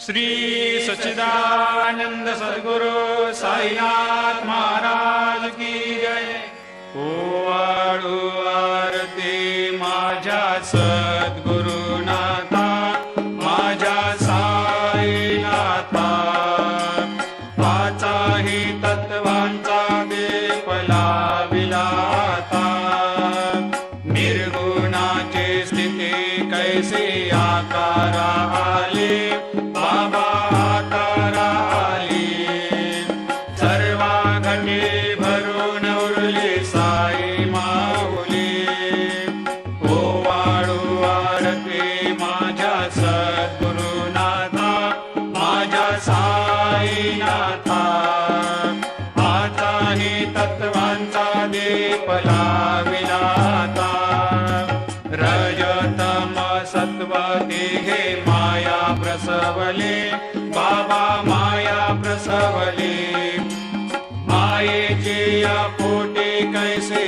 श्री सच्चिदानंद सद्गुरु साईनाथ महाराज की जय। ओवाळू आरती माझ्या सद्गुरुनाथा, माझ्या साईनाथा, पाचाही तत्वांचा दीप लाविला आता। निर्गुणाची स्थिती कैसे आकारा आले, बाबा आकारा आली। सर्वा घटे भरून उरली साई माऊली। ओवाळू आरती माझ्या सद्गुरुनाथा, माझ्या साईनाथा, आताही तत्वांचा दीप लाविला आता। रजतम सत्व तिघे माया प्रसवले, बाबा माया प्रसवले। मायेची या पोटी कैसे